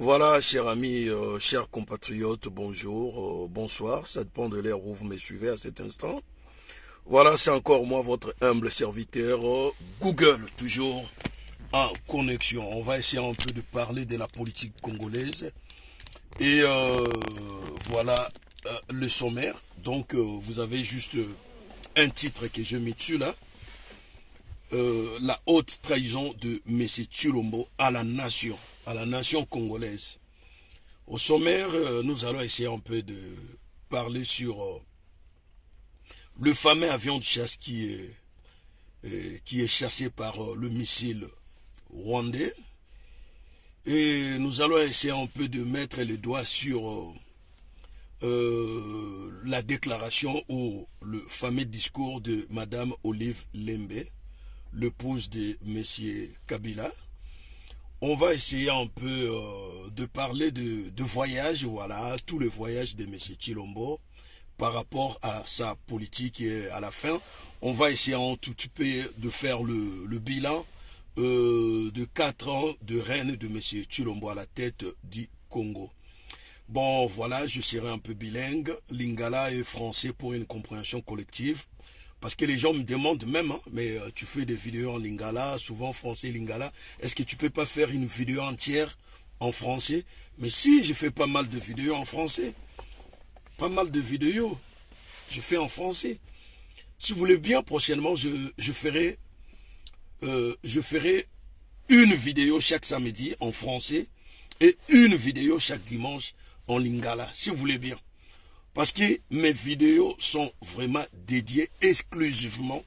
Voilà, chers amis, chers compatriotes, bonjour, bonsoir, ça dépend de l'heure où vous me suivez à cet instant. Voilà, c'est encore moi, votre humble serviteur, Google, toujours en connexion. On va essayer un peu de parler de la politique congolaise. Et voilà le sommaire. Donc, vous avez juste un titre que je mets dessus là. La haute trahison de M. Tshilombo à la nation congolaise. Au sommaire, nous allons essayer un peu de parler sur le fameux avion de chasse qui est chassé par le missile rwandais. Et nous allons essayer un peu de mettre les doigts sur la déclaration ou le fameux discours de Madame Olive Lembe, l'épouse de M. Kabila. On va essayer un peu de parler de voyage, voilà, tous les voyages de M. Tshilombo par rapport à sa politique et à la fin. On va essayer un tout petit peu de faire le bilan de 4 ans de règne de M. Tshilombo à la tête du Congo. Bon, voilà, je serai un peu bilingue, lingala et français pour une compréhension collective. Parce que les gens me demandent même, hein, mais tu fais des vidéos en lingala, souvent français lingala, est-ce que tu peux pas faire une vidéo entière en français? Mais si, je fais pas mal de vidéos en français. Pas mal de vidéos, je fais en français. Si vous voulez bien, prochainement, je ferai une vidéo chaque samedi en français et une vidéo chaque dimanche en lingala, si vous voulez bien. Parce que mes vidéos sont vraiment dédiées exclusivement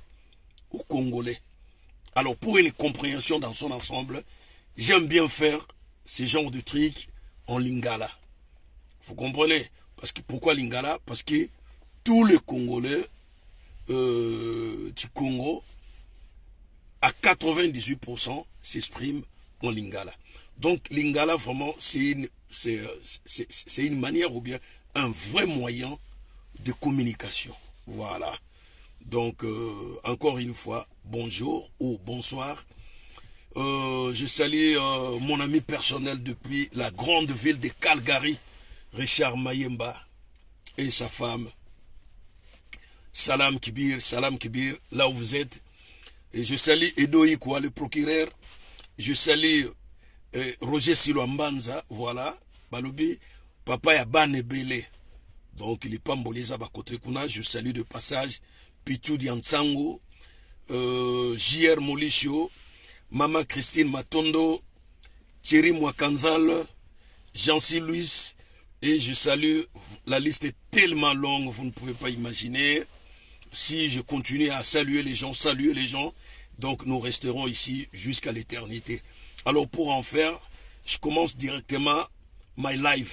aux Congolais. Alors pour une compréhension dans son ensemble, j'aime bien faire ce genre de trucs en lingala. Vous comprenez? Parce que pourquoi lingala? Parce que tous les Congolais du Congo, à 98%, s'expriment en lingala. Donc lingala, vraiment, c'est une manière ou bien un vrai moyen de communication. Voilà. Donc, encore une fois, bonjour ou bonsoir. Je salue mon ami personnel depuis la grande ville de Calgary, Richard Mayemba, et sa femme. Salam Kibir, là où vous êtes. Et je salue Edo Ikwa, le procureur. Je salue Roger Silwambanza, voilà, Balobi, Papa Yabane Bele. Donc il est pas Mboliza Bakotre Kuna, je salue de passage Pitou Diantsango, JR Molisho, Maman Christine Matondo, Thierry Mwakanzal, Jancy Louis, et je salue, la liste est tellement longue, vous ne pouvez pas imaginer. Si je continue à saluer les gens, donc nous resterons ici jusqu'à l'éternité. Alors pour en faire, je commence directement my live.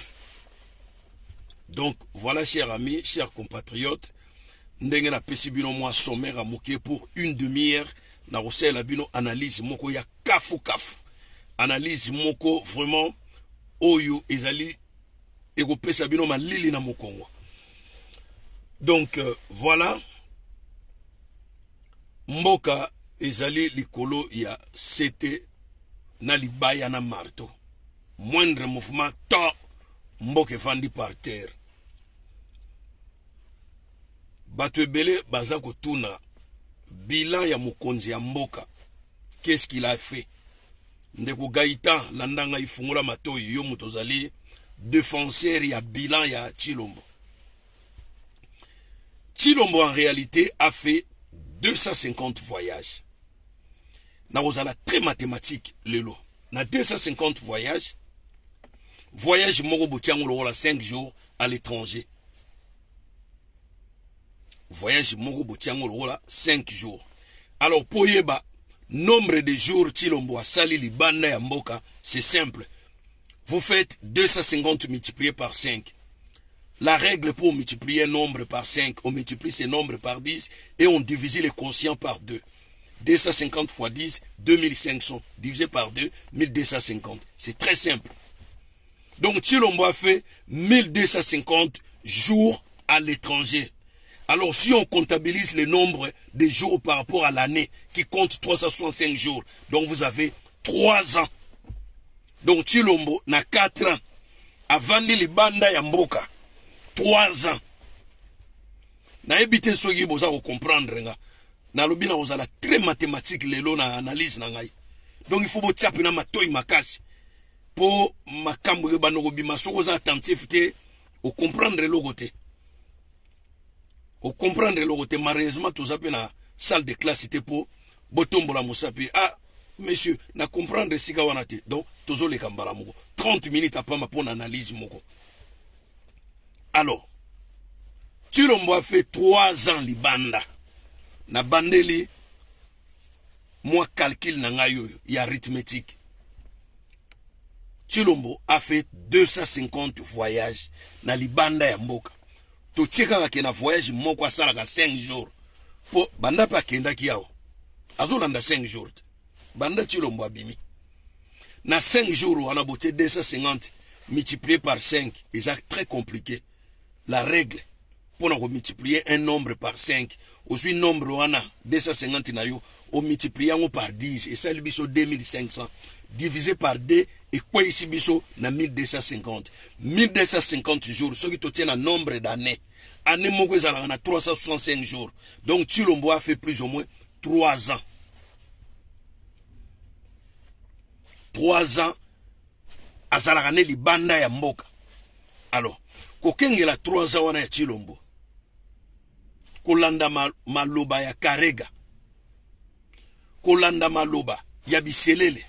Donc voilà, chers amis, chers compatriotes, ndenge na pesi bino moi sommaire à moquer pour une demi-heure na rosela bino analyse moko ya kafu. Analyse moko vraiment oyo ezali ekopesa bino malili na mokongo. Donc voilà, mboka ezali likolo ya sete na libaya na marteau. Moindre mouvement to mboka efandi par terre. Bato ebele baza kotuna bilan ya mokonzi ya mboka. Qu'est-ce qu'il a fait? Ndeko Gaïtan landanga ifungula matoyi yo mutozali défenseur ya bilan ya Tshilombo. Tshilombo en réalité a fait 250 voyages. Na ozala très mathématique lelo. Na 250 voyages, voyage moko botiango lokola 5 jours à l'étranger. Voyage moko botiango lokola 5 jours. Alors pour yeba nombre de jours Tshilombo a sali libanda ya mboka, c'est simple. Vous faites 250 multiplié par 5. La règle pour multiplier un nombre par 5, on multiplie ces nombres par 10 et on divise les quotients par 2. 250 fois 10, 2500. Divisé par 2, 1250. C'est très simple. Donc Tshilombo a fait 1250 jours à l'étranger. Alors si on comptabilise le nombre de jours par rapport à l'année, qui compte 365 jours, donc vous avez 3 ans. Donc Chilombo na 4 ans avandi libanda ya mboka 3 ans. Na ebite soki boza ko comprendre nga. Na lobina ozala très mathématique lelo na analyse na ngai. Donc il faut botiapi na matoi makasi. Po makambo bano bima soko za attentif te o comprendre logote. O comprendre logote malheureusement tout ça na salle de classe c'était pour botombola musapi. Ah monsieur, na comprendre sika wana te. Donc tozo le kambala moko. 30 minutes après ma pour analyse moko. Alors, Chilombo a fait 3 ans libanda. Na bandeli moi calcul na ngayo y arithmétique. Chilombo a fait 250 voyages na libanda ya mboka. To tcheka ke na voyage moko asala ka 5 jours. Po banda pa kenda ki yawo. Azolanda 5 jours. Banda Chilombo abimi. Na 5 jours on a boté 250 multiplié par 5, et c'est très compliqué. La règle pour multiplier un nombre par 5, aussi nombre on a 250 na yo, on multiplie par 10 et ça le biso 2500 divisé par 2 et quoi ici biso na 1250. 1250 jours, ce qui te tient un nombre d'années. Année moko ezala na 365 jours. Donc Chilombo a fait plus ou moins 3 ans. 3 ans azalakane libanda ya mboka. Alors, kokengela 3 ans wana ya Chilombo. Kolanda maloba ya Karega. Kolanda maloba ya Biselele.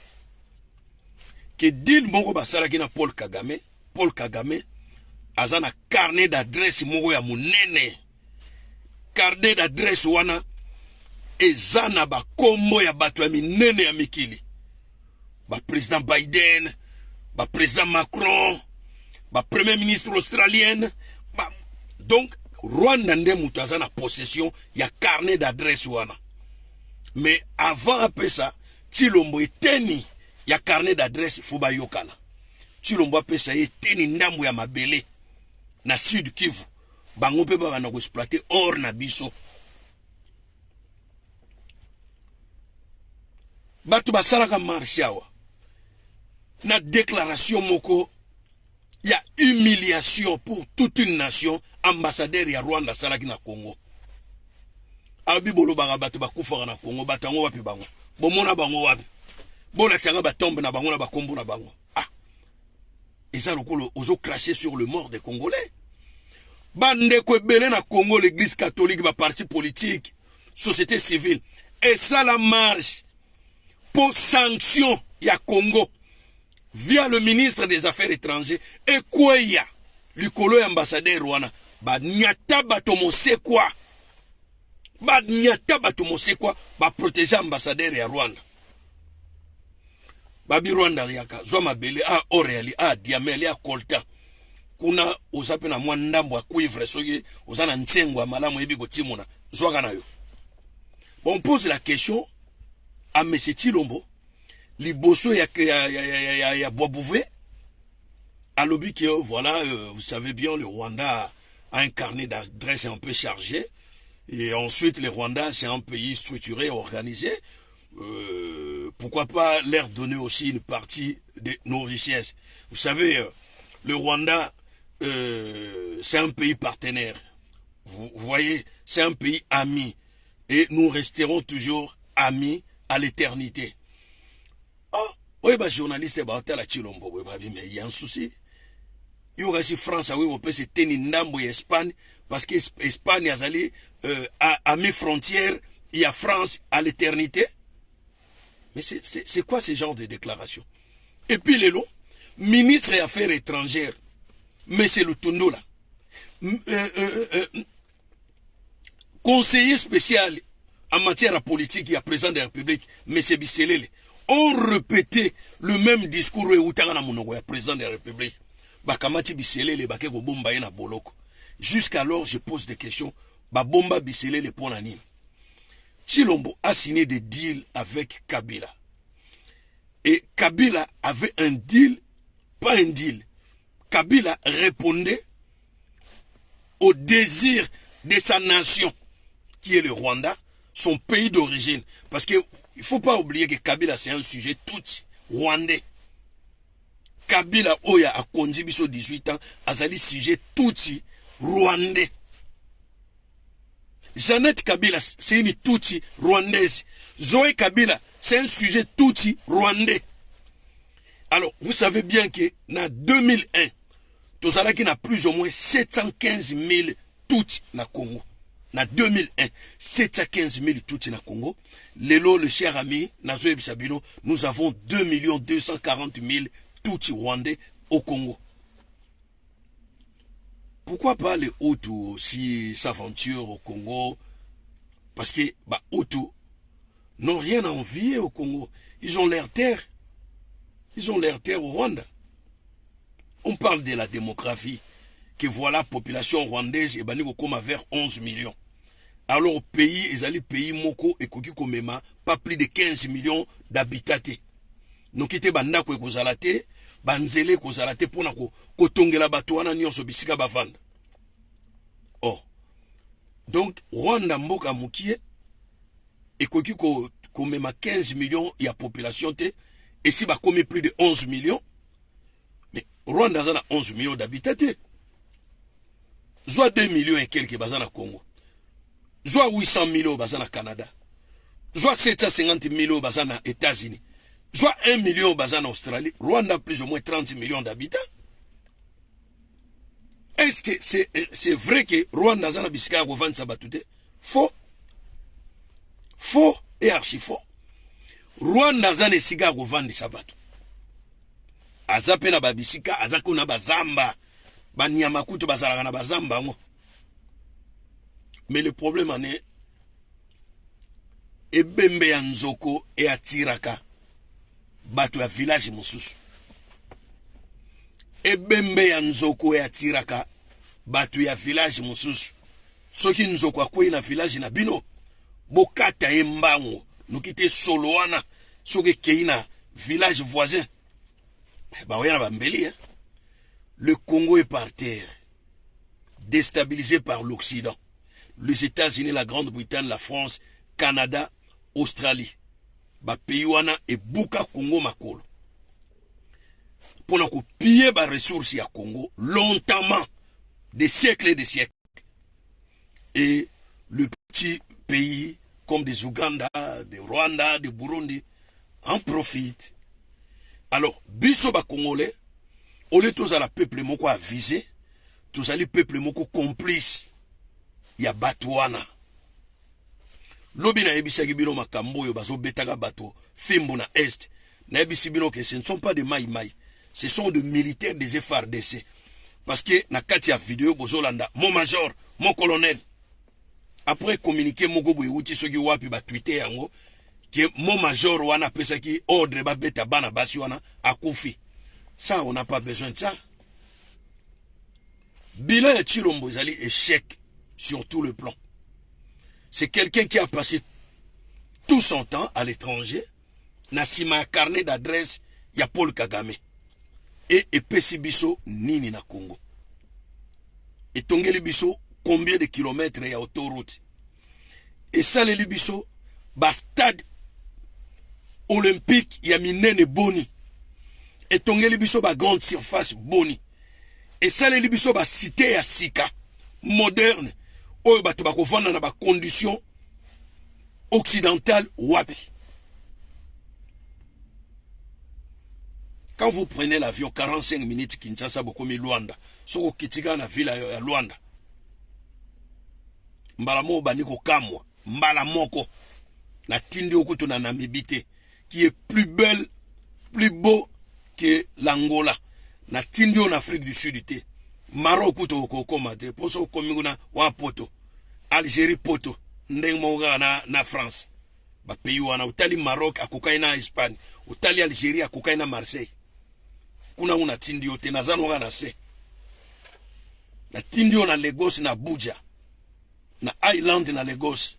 Que dil moko basalaki na Paul Kagame. Paul Kagame azana carnet d'adresse moko ya munene. Carnet d'adresse wana ezana ba kombo ya bato ya minene ya mikili. Ba président Biden, ba président Macron, ba premier ministre australien, donc Rwanda nde mutu aza na possession ya carnet d'adresse wana. Mais avant après ça, Chilombo eteni ya carnet d'adresse faut ba yokana. Chilombo après ça eteni ndambo ya mabele na Sud Kivu. Bango pe ba na ko exploiter or na biso. Batu basalaka marche awa. Na déclaration moko, il y a humiliation pour toute une nation. Ambassadeur ya Rwanda salaki na Congo. Abi bolo banga batu bakufa na Congo, batango wapi bango. Bomona bango wapi. Bola tsanga batombe na bango na bakombo na bango. Ah. Et ça lokolo ozo cracher sur le mort des Congolais. Bande ko belé na Congo, l'église catholique, ba parti politique, société civile. Et ça la marche pour sanction ya Congo. Via le ministre des Affaires étrangères, et quoi y a, le colo ambassadeur Rwanda, ba nyata batomose quoi, ba nyata batomose quoi, ba protéger ambassadeur ya Rwanda. Babi Rwanda yaka, zwa mabele, a Oreali, a Diameli, a Colta, kuna osape na mwandambo a cuivre, soye, osana nsengo a malamu ebi gotimona, zwa ganayo. Bon, on pose la question à M. Chilombo. Liboso ya Boisbouvé, à l'objet que voilà, vous savez bien, le Rwanda a un carnet d'adresse un peu chargé, et ensuite le Rwanda c'est un pays structuré, organisé. Pourquoi pas leur donner aussi une partie de nos richesses. Vous savez, le Rwanda c'est un pays partenaire. Vous voyez, c'est un pays ami, et nous resterons toujours amis à l'éternité. Oh, oui, bah, journaliste, bah, t'as la Chilombo, oui, bah, mais il y a un souci. Il y aura si France, oui, on peut se tenir Ndambo et Espagne, parce que Espagne a allé, à mes frontières, il y a France à l'éternité. Mais c'est quoi ce genre de déclaration? Et puis, les lots, ministre des Affaires étrangères, M. Lutondo, là, conseiller spécial en matière politique, il y a président de la République, M. Biselele, ont répété le même discours au président de la République. Bakamati Biselele bakeko bomba na boloko. Jusqu'alors, je pose des questions. Babomba Biselele pour l'anime. Chilombo a signé des deals avec Kabila. Et Kabila avait un deal, pas un deal. Kabila répondait au désir de sa nation, qui est le Rwanda, son pays d'origine. Parce que il ne faut pas oublier que Kabila c'est un sujet tout rwandais. Kabila oya a conduit biso 18 ans, azali sujet Tutsi rwandais. Jeannette Kabila, c'est une Tutsi rwandaise. Zoé Kabila, c'est un sujet Tutsi rwandais. Alors, vous savez bien que en 2001, Tozalaki n'a plus ou moins 715 000 Tutsi na Congo. En 2001, 715 000 Tutsi na Congo. Lelo, le cher ami, Nazoé Bisabino, nous avons 2 240 000 Tutsi rwandais au Congo. Pourquoi pas les Hutus aussi s'aventurent au Congo? Parce que Hutus n'ont rien à envier au Congo. Ils ont leur terre. Ils ont leur terre au Rwanda. On parle de la démographie. Que voilà, la population rwandaise est bannie comme vers 11 millions. Alors au pays, ils allaient pays Moko et Koki Komema, pas plus de 15 millions d'habitants. Nous quittons Bandako et Kozalate, Banzele Kozalate pour na Kotongela Batouana Nyonso Bisika Bavanda. Oh. Donc, Rwanda Mboka Mukie et Koki Komema 15 millions y a population te. Et si bah comme plus de 11 millions, mais Rwanda a 11 millions d'habitants. Soit 2 millions et quelques bazana Congo. Soit 800 millions bazana Canada. Soit 750 millions bazana États-Unis. Soit 1 million bazana Australie. Rwanda a plus ou moins 30 millions d'habitants. Est-ce que c'est vrai que Rwanda a bisika govane sabatute? Faux. Faux et archi faux. Rwanda zane siga govandi sabato. Azape na babisika, azako na bazamba. Banyamakuto bazalaka na bazamba ngo. Mais le problème en est, ebembe ya nzoko e atiraka bato ya village mosusu. Ebembe ya nzoko e atiraka bato ya village mosusu. Soki nzoko akwei na village na bino, bokata embango. Nous quittons Soloana, soki keina village voisin. Le Congo est par terre, déstabilisé par l'Occident. Les États-Unis, la Grande-Bretagne, la France, Canada, Australie. Pays wana et Buka Congo Makolo. Pour nous piller les ressources à Congo, longtemps, des siècles et des siècles. Et le petit pays comme des Ouganda, des Rwanda, des Burundi, en profitent. Alors, biso ba Congolais, au lieu tous à la peuple moko à viser, tous à les peuple moko complice, il y a Batouana. Lobi na ebisa bino makambo yo bazo betaga bato, fimbo na est, na ebisi bino que ce ne sont pas des maïmaï, ce sont des militaires des FARDC. Parce que na kati ya vidéo bozolanda, mon major, mon colonel. Après communiquer moko boy uti soki wapi ba Twitter yango que mon major wana pesa ki ordre ba beta bana basi wana akufi. Ça on n'a pas besoin de ça. Bilan ya Chilombo ezali échec sur tout le plan. C'est quelqu'un qui a passé tout son temps à l'étranger, na sima carnet d'adresse ya Paul Kagame et epesi biso nini na Congo. Et tongeli biso combien de kilomètres y a autoroute. Et ça, les Libiso, stade olympique, il y a minene boni. Et tongé Libiso, grande surface boni. Et ça, les Libiso, cité à Sika, moderne, où il y a des conditions occidentales wapi. Quand vous prenez l'avion, 45 minutes, Kinshasa, beaucoup de Luanda, soko kitika na ville ya Luanda. Mbala mo baniko kamwa, mbala moko, na tindi okuto na Namibite, qui est plus belle, plus beau que l'Angola, na tindi en Afrique du Sud, Maroc okuto okomate, poso komiguna wa poto, Algérie poto, ndengmonga na France, ba pays wana, utali Maroc, akukai na Espagne, utali Algérie, akukai na Marseille, kuna una tindi ote, nazano nga na se, na tindi na Lagos na Abuja, na Island na Lagos,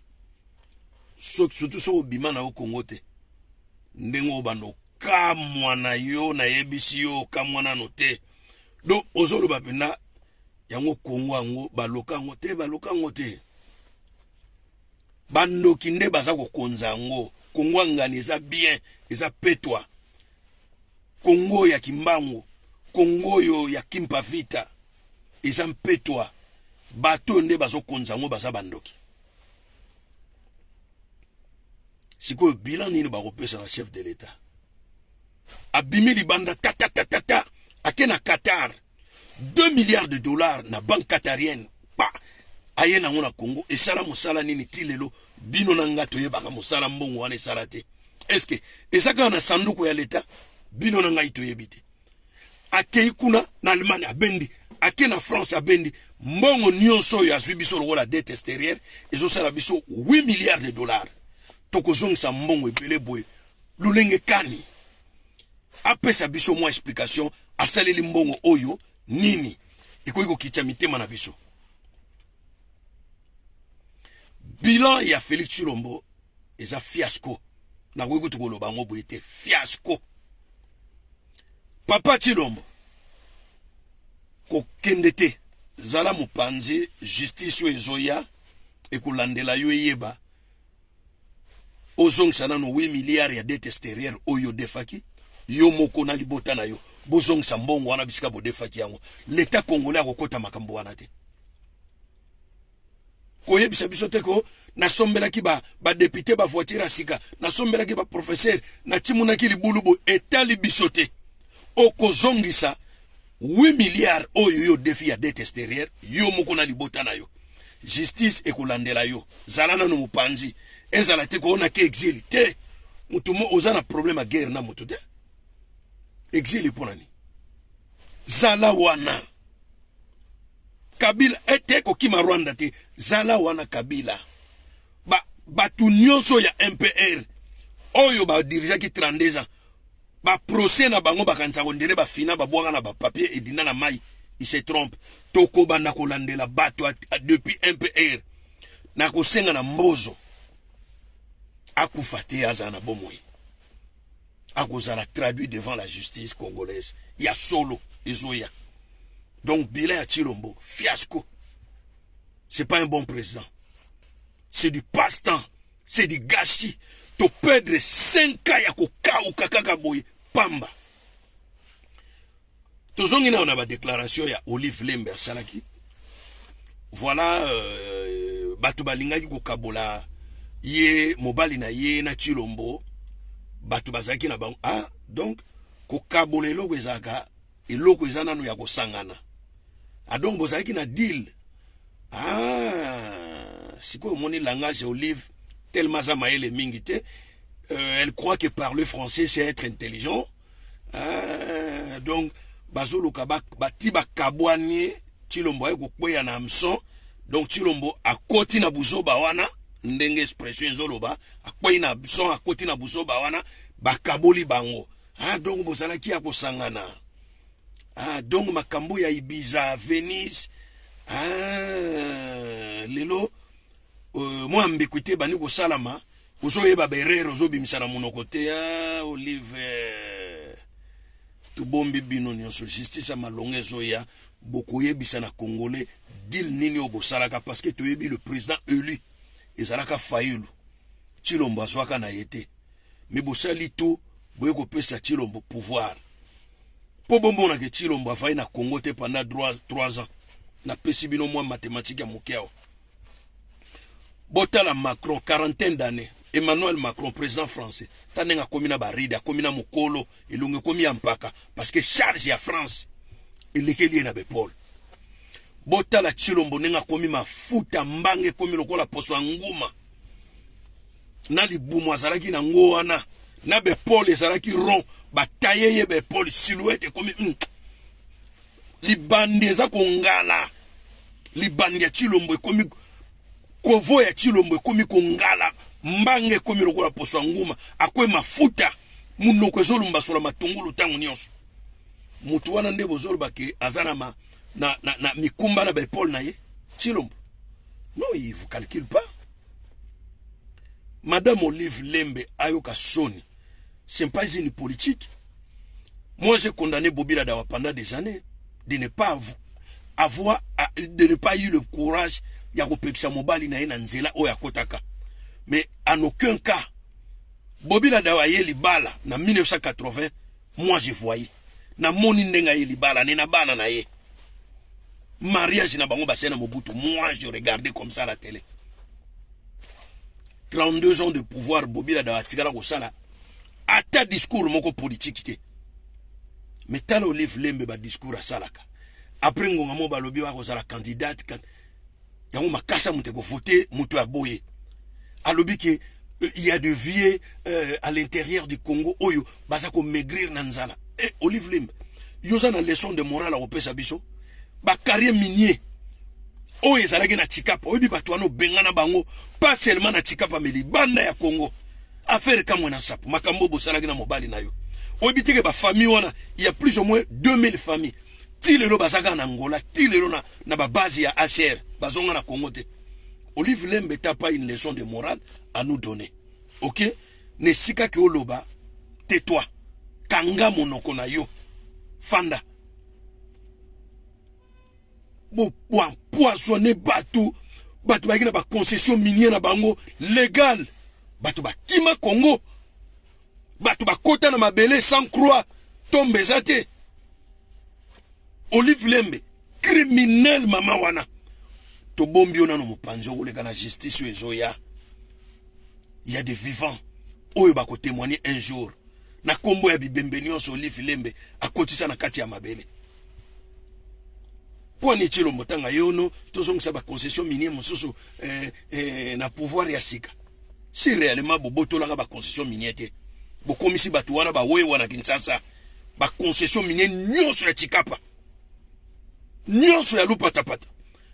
surtout so bima na o Congo te, ndengo bando kamwa na yo na yebisi yo kamwa na note, do ozolo bapenda yango Congo yango baloka yango te, bando kinde baza ko konza yango, Congo ngani eza bien, eza petwa, Congo ya kimbango, Congo yo ya kimpa vita eza mpetwa bato nde bazokonza ngo baza bandoki. Sikoyo bilan nini bakopesa na chef de l'État? Abimi libanda tata ake na Qatar 2 milliards de dollars na banque qatarienne pa aye na ngona Congo esala musala nini tilelo bino na ngato yebaka musala mbongo wana esala te. Eske ezaka na sanduku ya l'État bino na ngai toyebite. Ake ikuna na Allemagne abendi, ake na France abendi, mbongo nyonso ya zwi biso lokola dette extérieure ezosala biso 8 milliards de dollars. Tokozongisa mbongo ebele boye lulenge kani apesa biso mwa explication asaleli mbongo oyo nini ikoki kokitya mitema na biso. Bilan ya Félix Tshilombo eza fiasco. Na koki tukoloba ngo boye te fiasco. Papa Tshilombo kokende te zala mopanzi justice ezoya ekolandela yo eyeba ozongisa nano 8 milliards ya dette extérieure oyo defaki yo moko na libota na yo bozongisa mbongo wana bisika bodefaki yango l'État congolais akokota makambo wana te. Koyebisa biso te ko nasombelaki ba député ba voiture asika nasombelaki ba professeur na timunaki libulubo etali biso te okozongisa 8 milliards oyo yo defi ya dette extérieure yo moko na libota na yo justice ekolandela yo zala nano mopanzi ezala te ko ona ke exil te mutumo ozana problème a guerre na mutu te exil ponani zala wana Kabila ete ko kima Rwanda te zala wana Kabila batu nyonso ya MPR oyo ba dirija ki 32 ans ba procès na bango bakanisa kondele ba fina ba bwaka na ba papier edina na mai il se trompe toko banda kolandela bato depuis MPR na kosenga na mbozo akufate azana bomoi akozala traduit devant la justice congolaise ya solo ezoya. Donc bilan ya Tshilombo fiasco. C'est pas un bon président. C'est du passe-temps, c'est du gâchis. To perdre 5 ans ya koka ou kakaka boy pamba. Tozongi na on a déclaration ya Olive Lembe salaki. Voilà batu balingaki ko kabola ye mobali na ye na Tshilombo batu bazaki na bango donc ko kabola eloko ezaka eloko ezana no ya kosangana. Donc bozaki na deal. Siko moni langage Olive tellement ça maële mingite elle croit que parler français c'est être intelligent. Donc bazolo kabak batiba kabwani Tshilombo eko kweya na mson. Donc Tshilombo akoti na buzoba wana ndenge expression zoloba akweyi na mson akoti na buzoba wana bakaboli bango. Donc bozalaki ya kosangana. Donc makambo ya Ibiza, Venise, lelo moi mbekuite bani ko salama ozoyeba berero zobimisa na monoko te Olive tubombi bino nyonso justice malonga ezoya bokoyebisa na congolais deal nini obosalaka parce que toyebi le président élu ezalaka Fayulu Tshilombo azwaka na yete mais bosali to boye kopesa Tshilombo pouvoir. Po bombo na ke Tshilombo afai na Congo te pendant 3 ans. Na pesi bino mwa mathématique ya mokeo. Botala Macron, 40 d'années. Emmanuel Macron, président français. Tanenga komina barida, komina mokolo, elunge komi ampaka. Parce que charge ya France, elekeli na bepol. Botala Tshilombo nenga komi mafuta mbange komi lokola poso nguma. Na libumu azalaki na ngoana. Na bepol ezalaki rond. Bataye ye bepol silhouette komi libandi eza kongala libandi ya Tshilombo komi kovo ya Tshilombo komi kongala mbange komi lokola poso nguma akwe mafuta munoko ezolumba sola matungulu tango nyonso mutu wana nde bozoloba ke azana na mikumba na bepol na ye Tshilombo. Non, il vous calcule pas. Madame Olive Lembe ayoka soni. Ce n'est pas une politique. Moi, j'ai condamné Bobila Dawa pendant des années de ne pas de ne pas eu le courage ya kopekisa mobali na ina nzela o ya kotaka. Mais en aucun cas, Bobila Dawa yeli bala na 1980, moi je voyais. na moni ndenga ye libala ne na bana na ye mariage na bango basena Mobutu. Moi je regardais comme ça la télé. 32 ans de pouvoir Bobila da Tigala Kosala. Ata discours moko politique te. Mais tala Olive Lembe ba discours à Salaka. Après ngonga mo balobi wa Kosala candidate yango makasa mute ko voter mutu aboye. Alobi que il y a de vieux à l'intérieur du Congo oyo basako maigrir nanzala. Et Olive Lembe yoza na leçon de morale au pesa biso ba carrière minier oyo ezalaki na Chikapa oyebi bato wana bengana bango pas seulement na Chikapa mais libanda ya Congo affaire kamwe na sapo makambo bosalaki na mobali na yo oyebi teke ba famille wana il y a plus ou moins 2000 familles ti lelo bazaka na Angola ti lelo na ba base ya HR bazonga na Congo te. Olive Lembe t'a pas une leçon de morale à nous donner. OK? Ne sika ke oloba tais-toi. Kanga monoko na yo. Fanda. Bo poisonner bateau bakina ba concession minière na bango légal. Bateau ba kima Congo. Bateau ba kota na mabele sans croix. Tombe zate. Olive Lembe criminel mama wana. To bombio na no mopanzo koleka na justice ezoya. Il y a des vivants oyo bako témoigner un jour na kombo ya bibembe nyonso Olive Lembe akotisa na kati ya mabele. Poni chilo motanga yono tozongisa ba concession minière mosusu na pouvoir ya sika. Si réellement bobotolanga ba concession minière te. Bo komisi batu wana ba wewa na Kinshasa ba concession minière nyonso ya Chikapa. Nyonso ya Lupatapata.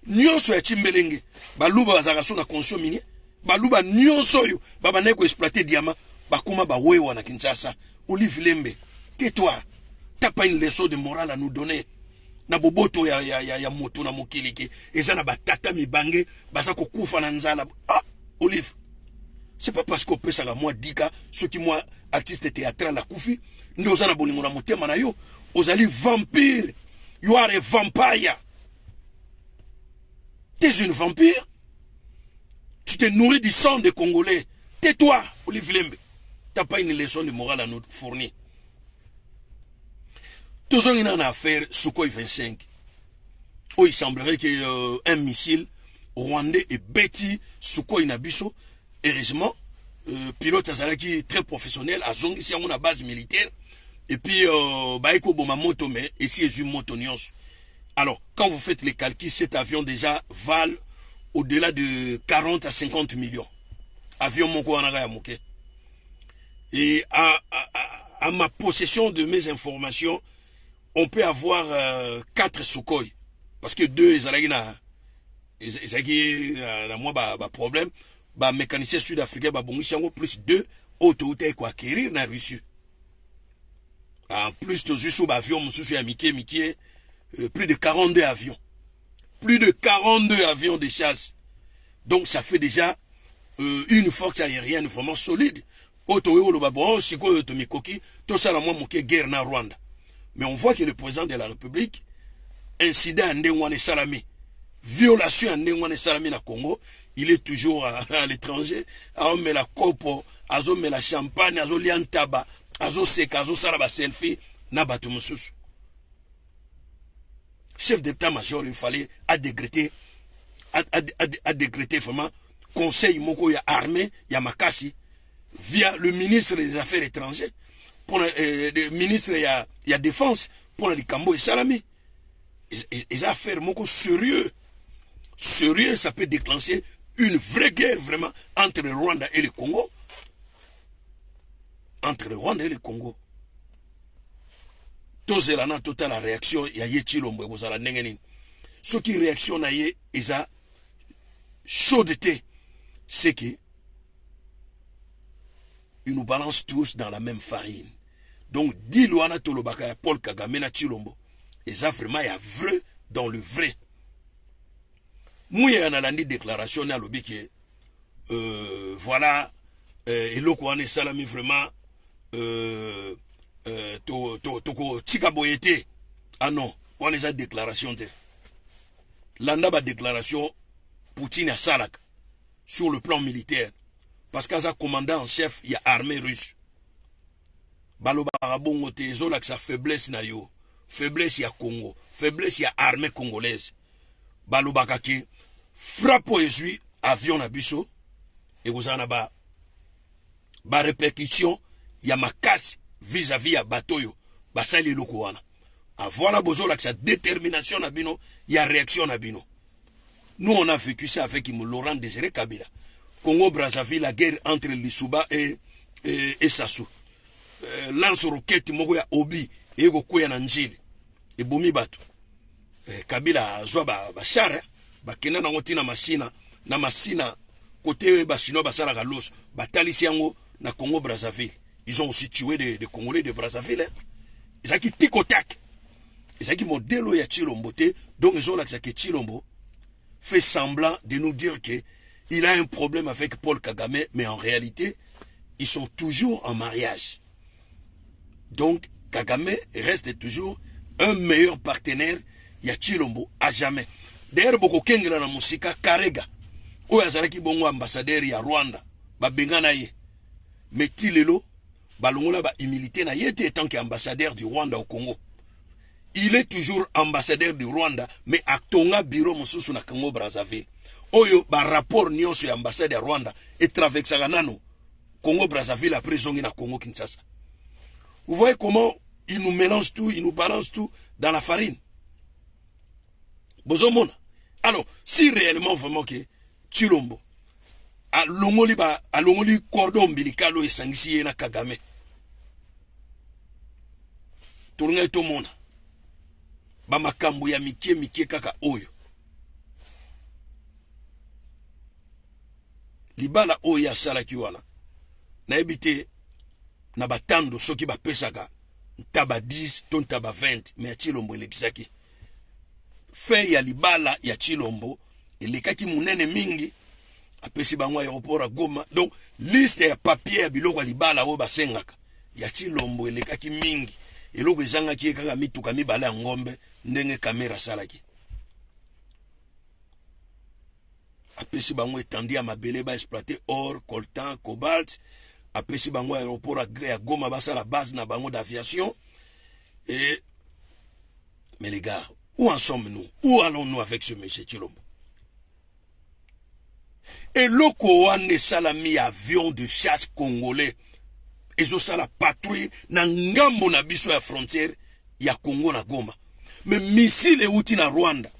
Nyonso ya Chimbelenge baluba bazaka so na concession minière. Baluba nyonso yo baba neko exploiter diamant bakuma ba wewa na Kinshasa. Olive Lembe, tais-toi. T'as pas une leçon de morale à nous donner. Na boboto ya moto na mokilike eza na batata mibange basa ko kufa na nzala. Ah, Olive. C'est pas parce qu'on peut ça la moi dika ceux qui moi artiste théâtral la kufi ndo za na bolingo na motema na yo ozali vampire. You are a vampire. T'es une vampire. Tu te nourris du sang des Congolais. Tais-toi, Olive Lembe. T'as pas une leçon de morale à nous fournir. Toujours une affaire Sukhoi 25. Oh, il semblerait que un missile rwandais est bêti Sukhoi Nabiso. Heureusement, pilote Azalaki très professionnel à Zongi si on a base militaire. Et puis, Baïko Bomamoto, mais ici est une moto nyons. Alors, quand vous faites les calculs, cet avion déjà vale au-delà de 40 à 50 millions. Avion Moko Anaga Yamuke. Et à ma possession de mes informations, on peut avoir 4 Sukhoi. Parce que 2, ils ont un problème. Les mécaniciens sud-africains, plus 2, autorités qui acquérir dans la Russie. En plus, de avions, plus de 42 avions. Plus de 42 avions de chasse. Donc, ça fait déjà une force aérienne vraiment solide. Mais on voit que le président de la République, incident à Ndengwane Salami, violation à Ndengwane Salami na Congo, il est toujours à l'étranger. On met la copo, on met la champagne, on met tabac, on seka, on salaba selfie, na batu mususu. Chef d'état-major, il fallait décréter vraiment conseil moko ya armée, ya makasi, via le ministre des Affaires étrangères, pour le ministre ya défense, pour le Kambo et Salami. Les affaires moko sérieux. Sérieux, ça peut déclencher une vraie guerre vraiment entre le Rwanda et le Congo. Entre le Rwanda et le Congo. Tozelana total la réaction ya Yechilombo bozala nengeni. Ce qui réaction na ye isa chaudité, c'est que ils nous balancent tous dans la même farine. Donc Dilouana Tolobaka Paul Kagame na Chilombo. Et ça vraiment y a vrai dans le vrai. Moi y a une déclaration na lobi que voilà et l'okwane salami vraiment toko tika boyete. Ah non, on a déjà déclaration te. Landa ba déclaration Poutine à Salak sur le plan militaire parce qu'à sa commandant en chef il y a armée russe. balobaka bongo te ezolakisa faiblesse na yo, faiblesse ya Congo, faiblesse ya armée congolaise. Balobaka ke frappe ezui avion na biso ekozana ba répercussion ya makasi vis-à-vis ya batoyo basali eloko wana. Voilà bozolakisa détermination na bino ya réaction na bino. Nous on a vécu ça avec Laurent Désiré Kabila. Congo Brazzaville, la guerre entre Lissouba et Sassou. Lance roquette moko ya Obi et Gokuya na Njili. Et bomi batu. Kabila azwa ba char ba kena na ngotina na masina côté ba chinois ba sala galos ba talisi yango na Congo Brazzaville. Ils ont aussi tué des Congolais de Brazzaville. Hein. Ils ont qui tic-au-tac. Ils ont qui modèle ya Chilombo te. Donc ils ont là que Chilombo fait semblant de nous dire que il a un problème avec Paul Kagame, mais en réalité, ils sont toujours en mariage. Donc, Kagame reste toujours un meilleur partenaire ya Chilombo à jamais. D'ailleurs, beaucoup kengela na musika Karega, ou yazaraki bongo ambassadeur ya Rwanda, ba bengana ye. Mais Tilelo, balongola ba humilité na yete étant qu'ambassadeur du Rwanda au Congo. Il est toujours ambassadeur du Rwanda, mais à Tonga bureau mususu na Congo Brazzaville. Oyo ba rapport nyonso ya ambassade ya Rwanda et traversaka nano Congo Brazzaville après zongi na Congo Kinshasa. Vous voyez comment ils nous mélangent tout, ils nous balancent tout dans la farine. Bozomona. Alors, si réellement vraiment que Chilombo a longoli cordon ombilical et sangisi na Kagame. Tourne to mona. Ba makambo ya mike kaka oyo. Libala oya salaki wana. Na ebite na batando soki ba pesaka ntaba 10 ton taba 20 mais Chilombo elekisaki. Fe ya libala ya Chilombo elekaki munene mingi apesi bango aéroport à Goma. Donc liste ya papier ya biloko libala oyo basengaka ya Chilombo elekaki mingi. Eloko ezangaki kaka mituka mibale ya ngombe ndenge kamera salaki. Apesi bango etandi ya mabele ba exploiter or, coltan, cobalt. Apesi bango aéroport à Goma basa la base na bango d'aviation. Et mais les gars, où en sommes-nous? Où allons-nous avec ce monsieur Chilombo? Et loko wane salami avion de chasse congolais. Ezo sala patrouille na ngambo na biso ya frontière ya Congo na Goma. Mais missile euti na Rwanda.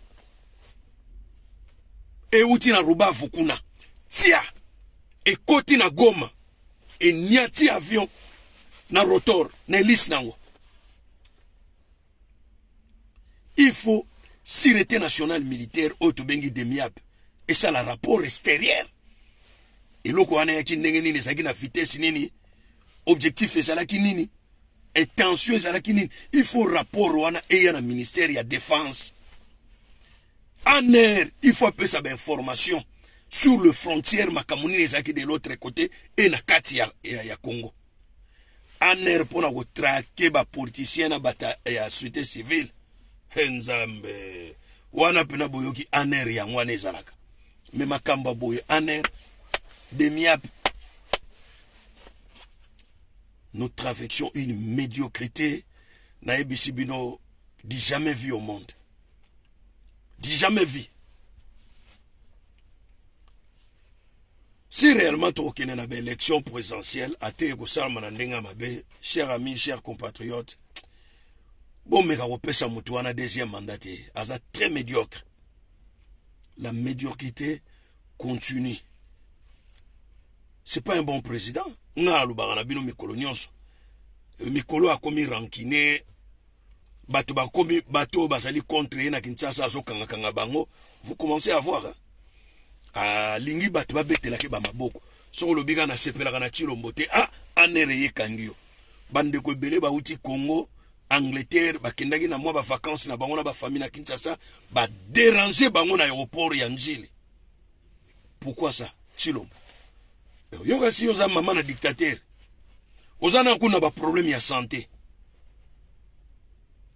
Euti na Rubavu kuna. Tia. E koti na Goma. E nyati avion na rotor na hélice nango. Il faut sûreté nationale militaire autobengi demiap. Et ça la rapport extérieur. Et loko wana yaki ndenge nini saki na vitesse nini. Objectif ezalaki nini? Et tension ezalaki nini? Il faut rapport wana eya na ministère ya défense. En air, il faut appeler ça d'information sur le frontière makamuni ezalaki de l'autre côté et na kati ya Congo. En air pona ko traquer ba politicien na bata ya société civile. Nzambe wana pena boyoki en air ya ngwana ezalaka. Mais makamba boye en air demiap. Nous traversions une médiocrité na ebisibino dit jamais vu au monde. Dit jamais vu. Si réellement tu as une élection présidentielle, à chers amis, chers compatriotes, bon, mais ça un deuxième mandat, c'est très médiocre. La médiocrité continue. C'est pas un bon président. Nga alubara bino mikolo nyonso. Mikolo akomi rancune. Bato bakomi bato basali contre na Kinshasa azo kanga bango. Vous commencez à voir. Lingi bato babetela ke ba maboko. So lobiga na sepela na Chilombo te anereye kangio. Bande ko belé ba uti Congo, Angleterre bakendaki na mwa ba vacances na bango na ba famille na Kinshasa ba déranger bango na aéroport ya Njili. Pourquoi ça? Chilombo. Yoga si oza maman na dictateur. Ozana kuna ba problème ya santé.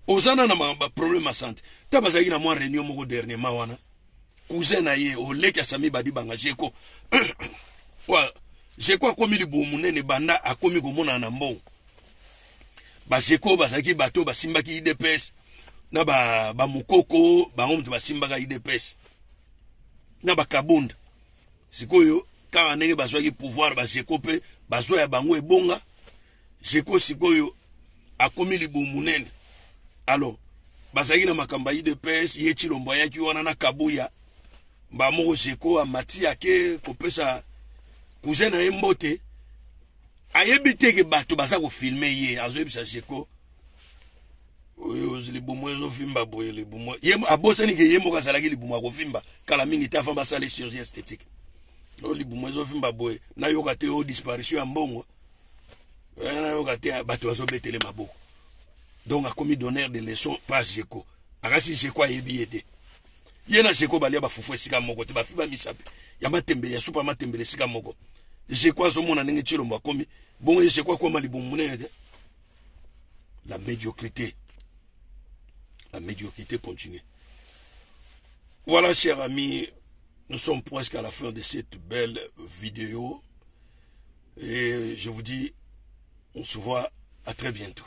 Ozana na ba problème ya santé. Tabazaki na mwa réunion moko dernièrement wana. Cousin na ye o leka sami badi banga jeko. Wa jeko akomi libu munene banda akomi komona na mbongo. Baseko basaki bato basimbaki IDPS na ba mukoko bango basimbaka IDPS na bakabunda sikoyo kaka ndenge bazwaki pouvoir baseko pe bazwa ya bango ebonga seko sikoyo akomi libumu munene. Alors bazaki na makamba IDPS ye Chilombo yaki wana na Kabuya moko seko amati yake kopesa cousin na mbote ayebi teke bato baza ko filmer ye azoyebisa seko oyo libumu ezofimba boye libumu ye abosani ke ye moko azalaki libumu akofimba kala mingi te afamba sala chirurgie esthétique o libumu ezofimba boye na yoka te o disparition ya mbongo na yoka te bato bazobetele maboko. Donc akomi donneur de leçons pas Seko akasi Seko ayebi yete ye na Seko balia bafufu esika moko te bafiba misape ya matembele ya supa matembele esika moko Seko azomona ndenge Chilombo akomi bon Seko akoma libumu munene te. La médiocrité continue. Voilà, chers amis, nous sommes presque à la fin de cette belle vidéo. Et je vous dis, on se voit à très bientôt.